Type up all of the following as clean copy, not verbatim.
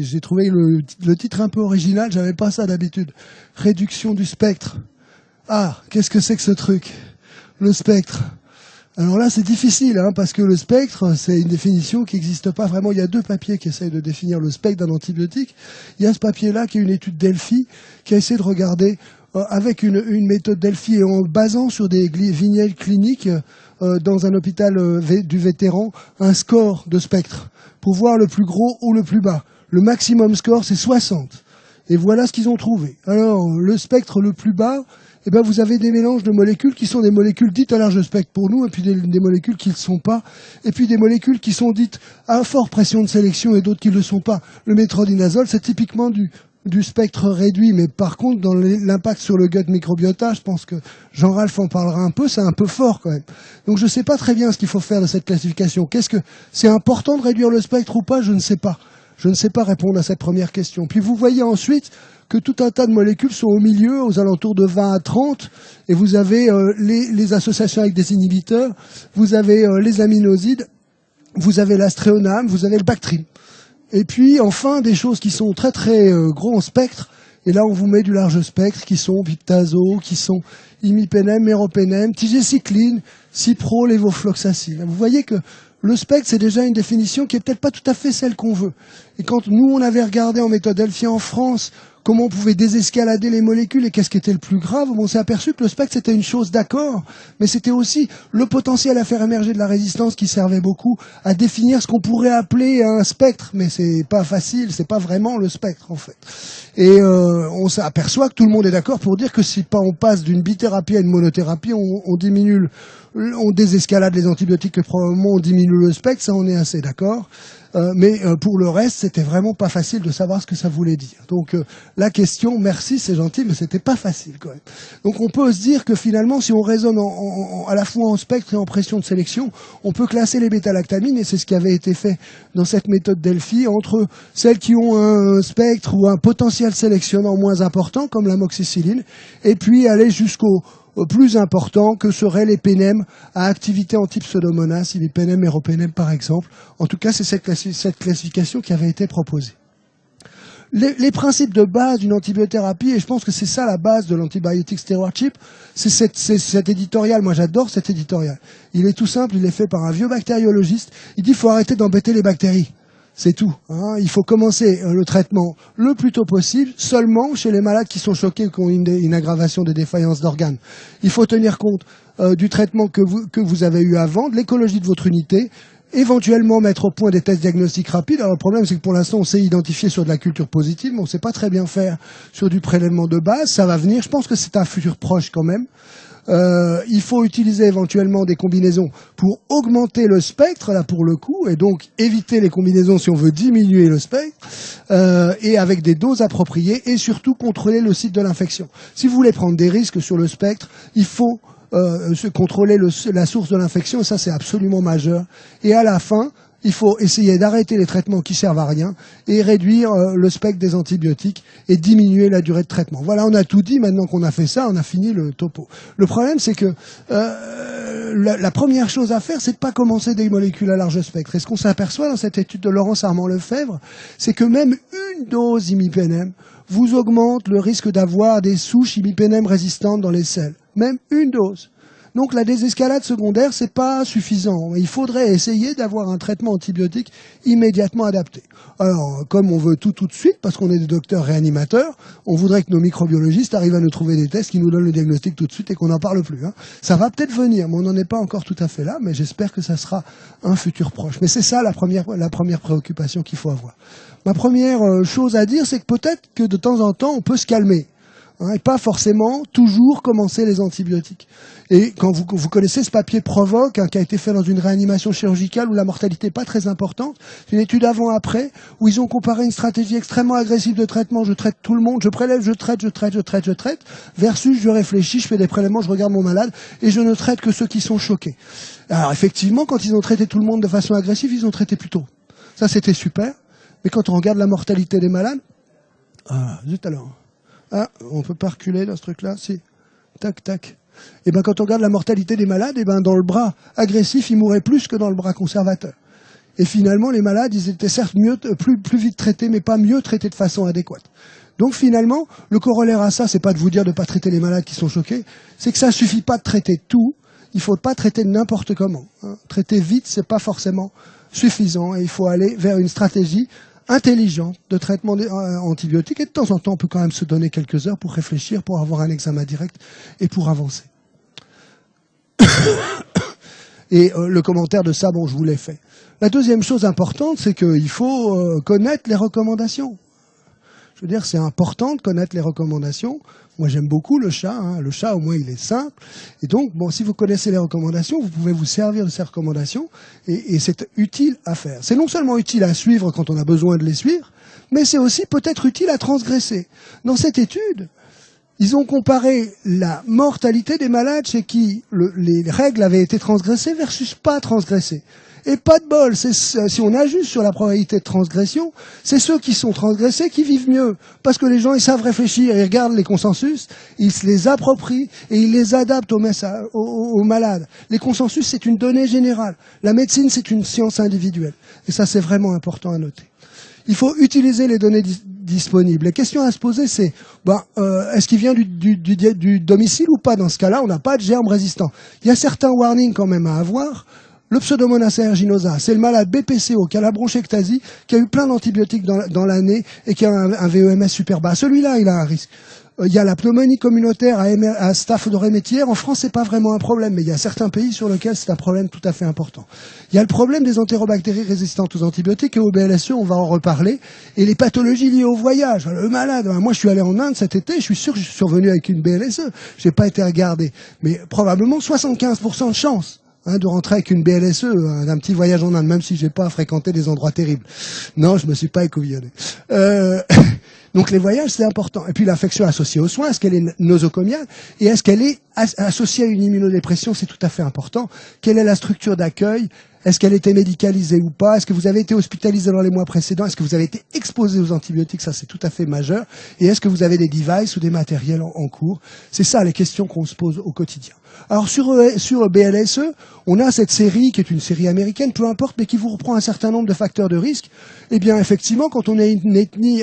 J'ai trouvé le titre un peu original, j'avais pas ça d'habitude. Réduction du spectre. Ah, qu'est-ce que c'est que ce truc? Le spectre. Alors là, c'est difficile, parce que le spectre, c'est une définition qui n'existe pas vraiment. Il y a deux papiers qui essayent de définir le spectre d'un antibiotique. Il y a ce papier-là qui est une étude Delphi, qui a essayé de regarder avec une méthode Delphi et en basant sur des vignettes cliniques dans un hôpital du vétéran, un score de spectre pour voir le plus gros ou le plus bas. Le maximum score, c'est 60. Et voilà ce qu'ils ont trouvé. Alors, le spectre le plus bas, vous avez des mélanges de molécules qui sont des molécules dites à large spectre pour nous, et puis des molécules qui ne le sont pas, et puis des molécules qui sont dites à forte pression de sélection et d'autres qui ne le sont pas. Le métronidazole, c'est typiquement du spectre réduit, mais par contre, dans l'impact sur le gut microbiota, je pense que Jean-Ralph en parlera un peu, c'est un peu fort quand même. Donc je ne sais pas très bien ce qu'il faut faire de cette classification. C'est important de réduire le spectre ou pas? Je ne sais pas. Je ne sais pas répondre à cette première question. Puis vous voyez ensuite que tout un tas de molécules sont au milieu, aux alentours de 20 à 30, et vous avez les associations avec des inhibiteurs, vous avez les aminosides, vous avez l'astréonam, vous avez le Bactrim. Et puis enfin des choses qui sont très très gros en spectre, et là on vous met du large spectre, qui sont Viptazo, qui sont imipenem, meropenem, tigecycline, cipro, lévofloxacine. Vous voyez que le spectre, c'est déjà une définition qui est peut-être pas tout à fait celle qu'on veut. Et quand nous, on avait regardé en méthode Delphi en France comment on pouvait désescalader les molécules et qu'est-ce qui était le plus grave, on s'est aperçu que le spectre, c'était une chose d'accord, mais c'était aussi le potentiel à faire émerger de la résistance qui servait beaucoup à définir ce qu'on pourrait appeler un spectre. Mais c'est pas facile, c'est pas vraiment le spectre, en fait. Et on s'aperçoit que tout le monde est d'accord pour dire que si pas on passe d'une bithérapie à une monothérapie, on désescalade les antibiotiques et probablement on diminue le spectre, ça on est assez d'accord. Mais pour le reste, c'était vraiment pas facile de savoir ce que ça voulait dire. Donc la question, merci, c'est gentil, mais c'était pas facile quand même. Donc on peut se dire que finalement, si on raisonne à la fois en spectre et en pression de sélection, on peut classer les bêta-lactamines, et c'est ce qui avait été fait dans cette méthode Delphi, entre celles qui ont un spectre ou un potentiel sélectionnant moins important, comme l'amoxicilline, et puis aller jusqu'au plus important que seraient les pénèmes à activité anti-pseudomonas, imipenem, meropenem par exemple. En tout cas, c'est cette classification qui avait été proposée. Les principes de base d'une antibiothérapie, et je pense que c'est ça la base de l'antibiotic stewardship, c'est cet éditorial. Moi, j'adore cet éditorial. Il est tout simple, il est fait par un vieux bactériologiste. Il dit qu'il faut arrêter d'embêter les bactéries. C'est tout. Il faut commencer le traitement le plus tôt possible, seulement chez les malades qui sont choqués, qui ont une aggravation des défaillances d'organes. Il faut tenir compte du traitement que vous avez eu avant, de l'écologie de votre unité, éventuellement mettre au point des tests diagnostiques rapides. Alors le problème, c'est que pour l'instant, on sait identifier sur de la culture positive, mais on ne sait pas très bien faire sur du prélèvement de base. Ça va venir. Je pense que c'est un futur proche quand même. Il faut utiliser éventuellement des combinaisons pour augmenter le spectre, là pour le coup, et donc éviter les combinaisons si on veut diminuer le spectre, et avec des doses appropriées, et surtout contrôler le site de l'infection. Si vous voulez prendre des risques sur le spectre, il faut contrôler la source de l'infection, et ça c'est absolument majeur. Et à la fin, il faut essayer d'arrêter les traitements qui servent à rien et réduire le spectre des antibiotiques et diminuer la durée de traitement. Voilà, on a tout dit. Maintenant qu'on a fait ça, on a fini le topo. Le problème, c'est que la première chose à faire, c'est de pas commencer des molécules à large spectre. Et ce qu'on s'aperçoit dans cette étude de Laurence Armand-Lefebvre, c'est que même une dose imipenem vous augmente le risque d'avoir des souches imipenem résistantes dans les selles. Même une dose. Donc la désescalade secondaire, c'est pas suffisant. Il faudrait essayer d'avoir un traitement antibiotique immédiatement adapté. Alors, comme on veut tout de suite, parce qu'on est des docteurs réanimateurs, on voudrait que nos microbiologistes arrivent à nous trouver des tests qui nous donnent le diagnostic tout de suite et qu'on n'en parle plus. Ça va peut-être venir, mais on n'en est pas encore tout à fait là, mais j'espère que ça sera un futur proche. Mais c'est ça la première préoccupation qu'il faut avoir. Ma première chose à dire, c'est que peut-être que de temps en temps, on peut se calmer. Et pas forcément toujours commencer les antibiotiques. Et quand vous connaissez ce papier Provoque, qui a été fait dans une réanimation chirurgicale où la mortalité n'est pas très importante, c'est une étude avant-après, où ils ont comparé une stratégie extrêmement agressive de traitement, je traite tout le monde, je prélève, je traite, versus je réfléchis, je fais des prélèvements, je regarde mon malade, et je ne traite que ceux qui sont choqués. Alors effectivement, quand ils ont traité tout le monde de façon agressive, ils ont traité plus tôt. Ça c'était super, mais quand on regarde la mortalité des malades, zut alors. Ah, on peut pas reculer dans ce truc-là, si. Tac, tac. Et quand on regarde la mortalité des malades, dans le bras agressif, ils mouraient plus que dans le bras conservateur. Et finalement, les malades, ils étaient certes plus vite traités, mais pas mieux traités de façon adéquate. Donc finalement, le corollaire à ça, c'est pas de vous dire de pas traiter les malades qui sont choqués, c'est que ça suffit pas de traiter tout. Il faut pas traiter n'importe comment. Traiter vite, c'est pas forcément suffisant, et il faut aller vers une stratégie intelligente de traitement antibiotique. Et de temps en temps, on peut quand même se donner quelques heures pour réfléchir, pour avoir un examen direct et pour avancer. Et le commentaire de ça, bon, je vous l'ai fait. La deuxième chose importante, c'est qu'il faut connaître les recommandations. Je veux dire, c'est important de connaître les recommandations. Moi, j'aime beaucoup le chat. Le chat, au moins, il est simple. Et donc, bon, si vous connaissez les recommandations, vous pouvez vous servir de ces recommandations. Et c'est utile à faire. C'est non seulement utile à suivre quand on a besoin de les suivre, mais c'est aussi peut-être utile à transgresser. Dans cette étude, ils ont comparé la mortalité des malades chez qui les règles avaient été transgressées versus pas transgressées. Et pas de bol, si on ajuste sur la probabilité de transgression, c'est ceux qui sont transgressés qui vivent mieux. Parce que les gens, ils savent réfléchir, ils regardent les consensus, ils se les approprient et ils les adaptent aux malades. Les consensus, c'est une donnée générale. La médecine, c'est une science individuelle. Et ça, c'est vraiment important à noter. Il faut utiliser les données disponibles. Les questions à se poser, c'est est-ce qu'il vient du domicile ou pas? Dans ce cas-là, on n'a pas de germes résistants. Il y a certains warnings quand même à avoir. Le Pseudomonas aeruginosa, c'est le malade BPCO qui a la bronchectasie, qui a eu plein d'antibiotiques dans l'année et qui a un VEMS super bas. Celui-là, il a un risque. Il y a la pneumonie communautaire à Staph aureus. En France, c'est pas vraiment un problème, mais il y a certains pays sur lesquels c'est un problème tout à fait important. Il y a le problème des entérobactéries résistantes aux antibiotiques et au BLSE, on va en reparler, et les pathologies liées au voyage. Le malade, moi je suis allé en Inde cet été, je suis sûr que je suis revenu avec une BLSE. J'ai pas été regardé, mais probablement 75% de chance de rentrer avec une BLSE d'un petit voyage en Inde, même si j'ai pas fréquenté des endroits terribles. Non, je me suis pas écouvillonné. Donc les voyages, c'est important. Et puis l'affection associée aux soins, est-ce qu'elle est nosocomiale et est-ce qu'elle est associée à une immunodépression? C'est tout à fait important. Quelle est la structure d'accueil? Est-ce qu'elle était médicalisée ou pas? Est-ce que vous avez été hospitalisé dans les mois précédents? Est-ce que vous avez été exposé aux antibiotiques? Ça, c'est tout à fait majeur. Et est-ce que vous avez des devices ou des matériels en cours? C'est ça les questions qu'on se pose au quotidien. Alors sur BLSE, on a cette série qui est une série américaine, peu importe, mais qui vous reprend un certain nombre de facteurs de risque. Eh bien, effectivement, quand on est une ethnie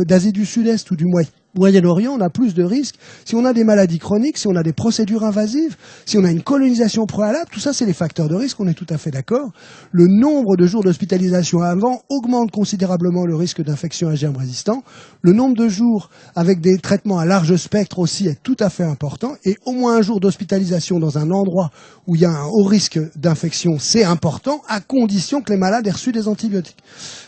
d'Asie du Sud-Est ou du Moyen-Orient, on a plus de risques. Si on a des maladies chroniques, si on a des procédures invasives, si on a une colonisation préalable, tout ça, c'est les facteurs de risque, on est tout à fait d'accord. Le nombre de jours d'hospitalisation avant augmente considérablement le risque d'infection à germes résistants. Le nombre de jours avec des traitements à large spectre aussi est tout à fait important. Et au moins un jour d'hospitalisation dans un endroit où il y a un haut risque d'infection, c'est important, à condition que les malades aient reçu des antibiotiques.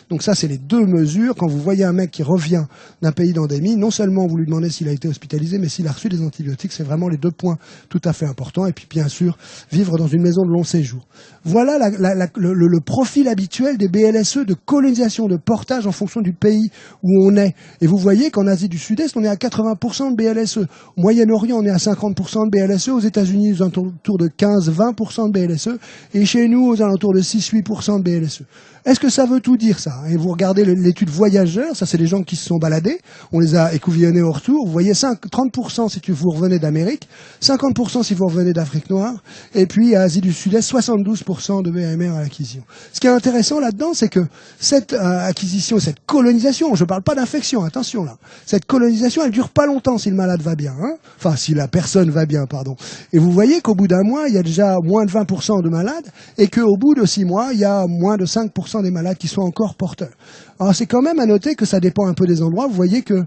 Donc ça, c'est les deux mesures. Quand vous voyez un mec qui revient d'un pays d'endémie, non seulement vous lui demandez s'il a été hospitalisé, mais s'il a reçu des antibiotiques. C'est vraiment les deux points tout à fait importants. Et puis, bien sûr, vivre dans une maison de long séjour. Voilà le profil habituel des BLSE de colonisation, de portage en fonction du pays où on est. Et vous voyez qu'en Asie du Sud-Est, on est à 80% de BLSE. Au Moyen-Orient, on est à 50% de BLSE. Aux États-Unis, aux alentours de 15-20% de BLSE. Et chez nous, aux alentours de 6-8% de BLSE. Est-ce que ça veut tout dire, ça? Et vous regardez l'étude voyageurs, ça c'est les gens qui se sont baladés, on les a écouvillonnés au retour, vous voyez 30% si vous revenez d'Amérique, 50% si vous revenez d'Afrique noire, et puis à Asie du Sud-Est, 72% de BMR à l'acquisition. Ce qui est intéressant là-dedans, c'est que cette acquisition, cette colonisation, je ne parle pas d'infection, attention là, cette colonisation, elle dure pas longtemps si le malade va bien, enfin si la personne va bien, pardon. Et vous voyez qu'au bout d'un mois, il y a déjà moins de 20% de malades, et qu'au bout de 6 mois, il y a moins de 5% des malades qui sont encore porteurs. Alors c'est quand même à noter que ça dépend un peu des endroits. Vous voyez que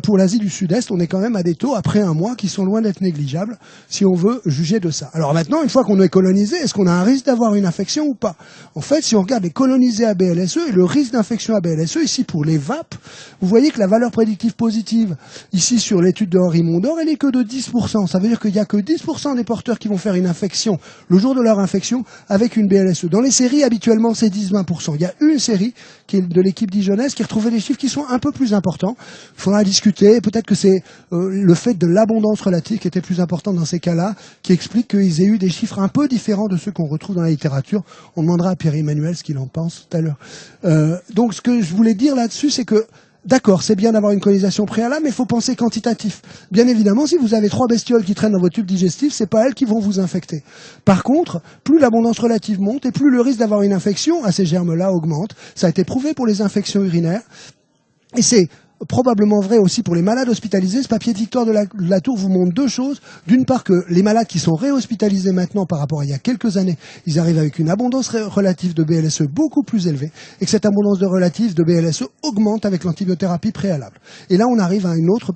pour l'Asie du Sud-Est, on est quand même à des taux après un mois qui sont loin d'être négligeables si on veut juger de ça. Alors maintenant, une fois qu'on est colonisé, est-ce qu'on a un risque d'avoir une infection ou pas? En fait, si on regarde les colonisés à BLSE et le risque d'infection à BLSE, ici pour les VAP, vous voyez que la valeur prédictive positive, ici sur l'étude de Henri Mondor, elle est que de 10%. Ça veut dire qu'il n'y a que 10% des porteurs qui vont faire une infection le jour de leur infection avec une BLSE. Dans les séries, habituellement, c'est 10-20%. Il y a une série qui est de l'équipe dijonnaise qui retrouvait des chiffres qui sont un peu plus importants. Il faudra discuter. Peut-être que c'est le fait de l'abondance relative qui était plus important dans ces cas-là, qui explique qu'ils aient eu des chiffres un peu différents de ceux qu'on retrouve dans la littérature. On demandera à Pierre-Emmanuel ce qu'il en pense tout à l'heure. Donc ce que je voulais dire là-dessus, c'est que d'accord, c'est bien d'avoir une colonisation préalable, mais il faut penser quantitatif. Bien évidemment, si vous avez 3 bestioles qui traînent dans votre tube digestif, c'est pas elles qui vont vous infecter. Par contre, plus l'abondance relative monte et plus le risque d'avoir une infection à ces germes-là augmente. Ça a été prouvé pour les infections urinaires. Et c'est probablement vrai aussi pour les malades hospitalisés. Ce papier de Victoire de la Tour vous montre 2 choses. D'une part, que les malades qui sont réhospitalisés maintenant par rapport à il y a quelques années, ils arrivent avec une abondance relative de BLSE beaucoup plus élevée, et que cette abondance de relative de BLSE augmente avec l'antibiothérapie préalable. Et là, on arrive à un autre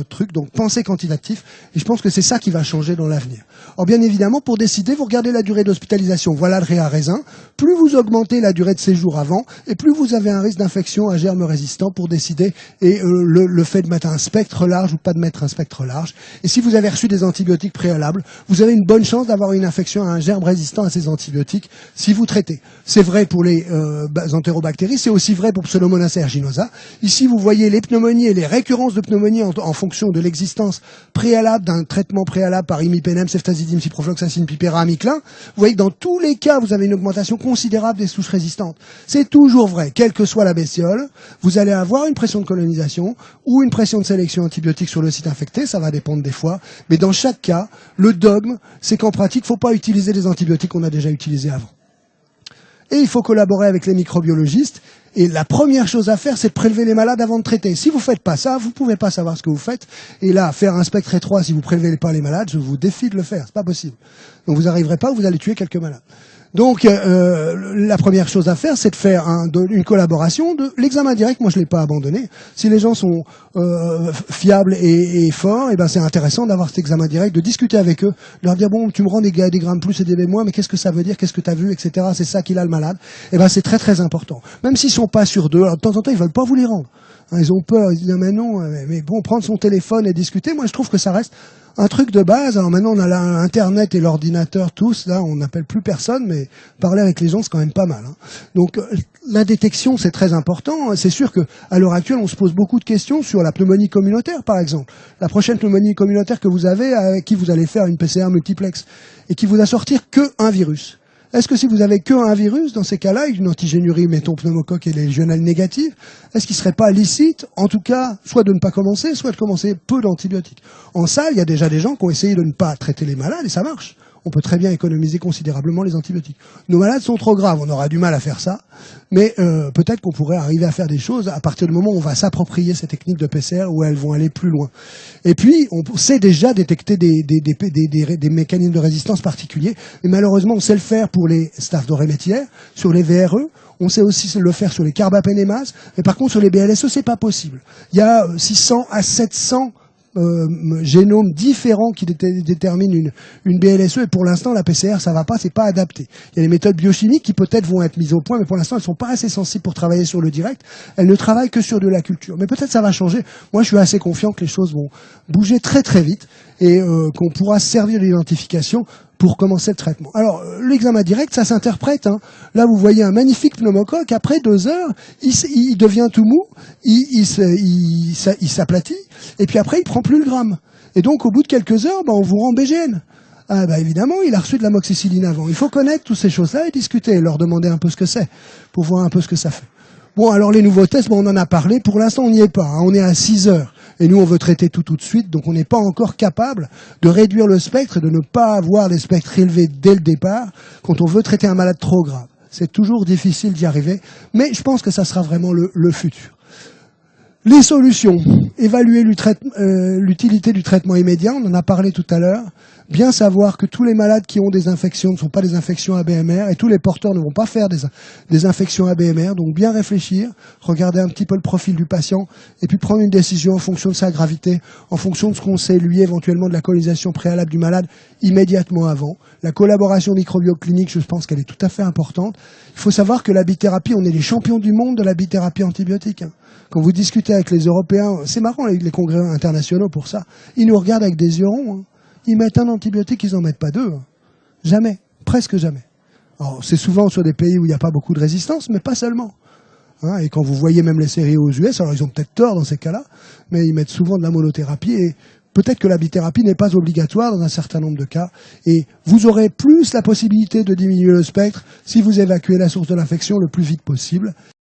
truc, donc penser quantitatif, et je pense que c'est ça qui va changer dans l'avenir. Or, bien évidemment, pour décider, vous regardez la durée d'hospitalisation. Voilà le réa-raisin. Plus vous augmentez la durée de séjour avant, et plus vous avez un risque d'infection à germes résistants pour décider et le fait de mettre un spectre large ou pas de mettre un spectre large. Et si vous avez reçu des antibiotiques préalables, vous avez une bonne chance d'avoir une infection à un germe résistant à ces antibiotiques si vous traitez. C'est vrai pour les entérobactéries, c'est aussi vrai pour Pseudomonas aeruginosa. Ici, vous voyez les pneumonies et les récurrences de pneumonies en fonction de l'existence préalable d'un traitement préalable par imipenem, ceftazidime, ciprofloxacine, pipéraamiclin. Vous voyez que dans tous les cas, vous avez une augmentation considérable des souches résistantes. C'est toujours vrai, quelle que soit la bestiole, vous allez avoir une pression de colonisation ou une pression de sélection antibiotique sur le site infecté, ça va dépendre des fois. Mais dans chaque cas, le dogme, c'est qu'en pratique, il ne faut pas utiliser les antibiotiques qu'on a déjà utilisés avant. Et il faut collaborer avec les microbiologistes. Et la première chose à faire, c'est de prélever les malades avant de traiter. Si vous ne faites pas ça, vous ne pouvez pas savoir ce que vous faites. Et là, faire un spectre étroit, si vous ne prélevez pas les malades, je vous défie de le faire. C'est pas possible. Donc vous n'arriverez pas, vous allez tuer quelques malades. Donc la première chose à faire, c'est de faire une collaboration. L'examen direct, moi je l'ai pas abandonné. Si les gens sont fiables et forts, et ben c'est intéressant d'avoir cet examen direct, de discuter avec eux, de leur dire bon, tu me rends des grammes plus et des moins, mais qu'est-ce que ça veut dire, qu'est-ce que tu as vu, etc. C'est ça qu'il a le malade. Et ben c'est très très important. Même s'ils sont pas sûrs d'eux, alors de temps en temps ils veulent pas vous les rendre. Ils ont peur, ils disent mais non, mais bon, prendre son téléphone et discuter, moi je trouve que ça reste un truc de base. Alors maintenant on a l'internet et l'ordinateur tous, là on n'appelle plus personne, mais parler avec les gens c'est quand même pas mal. Donc la détection c'est très important. C'est sûr que à l'heure actuelle on se pose beaucoup de questions sur la pneumonie communautaire par exemple. La prochaine pneumonie communautaire que vous avez, avec qui vous allez faire une PCR multiplex et qui vous a sortir que un virus. Est-ce que si vous avez que un virus, dans ces cas-là, une antigénurie, mettons pneumocoque et légionnelle négative, est-ce qu'il ne serait pas licite, en tout cas, soit de ne pas commencer, soit de commencer peu d'antibiotiques? En salle, il y a déjà des gens qui ont essayé de ne pas traiter les malades et ça marche. On peut très bien économiser considérablement les antibiotiques. Nos malades sont trop graves, on aura du mal à faire ça, mais peut-être qu'on pourrait arriver à faire des choses à partir du moment où on va s'approprier ces techniques de PCR où elles vont aller plus loin. Et puis, on sait déjà détecter des mécanismes de résistance particuliers, mais malheureusement, on sait le faire pour les staphylococcus sur les VRE, on sait aussi le faire sur les carbapénémases, mais par contre, sur les BLSE, c'est pas possible. Il y a 600 à 700 génomes différents qui déterminent une BLSE et pour l'instant la PCR ça va pas, c'est pas adapté. Il y a des méthodes biochimiques qui peut-être vont être mises au point mais pour l'instant elles sont pas assez sensibles pour travailler sur le direct, elles ne travaillent que sur de la culture. Mais peut-être ça va changer. Moi je suis assez confiant que les choses vont bouger très très vite et qu'on pourra servir d'identification pour commencer le traitement. Alors, l'examen direct, ça s'interprète. Là, vous voyez un magnifique pneumocoque. Après 2 heures, il devient tout mou, il s'aplatit, et puis après, il prend plus le gramme. Et donc, au bout de quelques heures, on vous rend BGN. Ah, évidemment, il a reçu de l'amoxicilline avant. Il faut connaître toutes ces choses-là et discuter, et leur demander un peu ce que c'est, pour voir un peu ce que ça fait. Bon, alors les nouveaux tests, on en a parlé. Pour l'instant, on n'y est pas. On est à 6 heures. Et nous, on veut traiter tout de suite. Donc, on n'est pas encore capable de réduire le spectre et de ne pas avoir les spectres élevés dès le départ quand on veut traiter un malade trop grave. C'est toujours difficile d'y arriver. Mais je pense que ça sera vraiment le futur. Les solutions. Évaluer l'utilité du traitement immédiat. On en a parlé tout à l'heure. Bien savoir que tous les malades qui ont des infections ne sont pas des infections ABMR et tous les porteurs ne vont pas faire des infections ABMR. Donc bien réfléchir, regarder un petit peu le profil du patient et puis prendre une décision en fonction de sa gravité, en fonction de ce qu'on sait lui éventuellement de la colonisation préalable du malade immédiatement avant. La collaboration microbioclinique, je pense qu'elle est tout à fait importante. Il faut savoir que la bithérapie, on est les champions du monde de la bithérapie antibiotique. Quand vous discutez avec les Européens, c'est marrant les congrès internationaux pour ça, ils nous regardent avec des yeux ronds. Ils mettent un antibiotique, ils n'en mettent pas 2. Jamais, presque jamais. Alors, c'est souvent sur des pays où il n'y a pas beaucoup de résistance, mais pas seulement. Et quand vous voyez même les séries aux US, alors ils ont peut-être tort dans ces cas-là, mais ils mettent souvent de la monothérapie et peut-être que la bithérapie n'est pas obligatoire dans un certain nombre de cas. Et vous aurez plus la possibilité de diminuer le spectre si vous évacuez la source de l'infection le plus vite possible.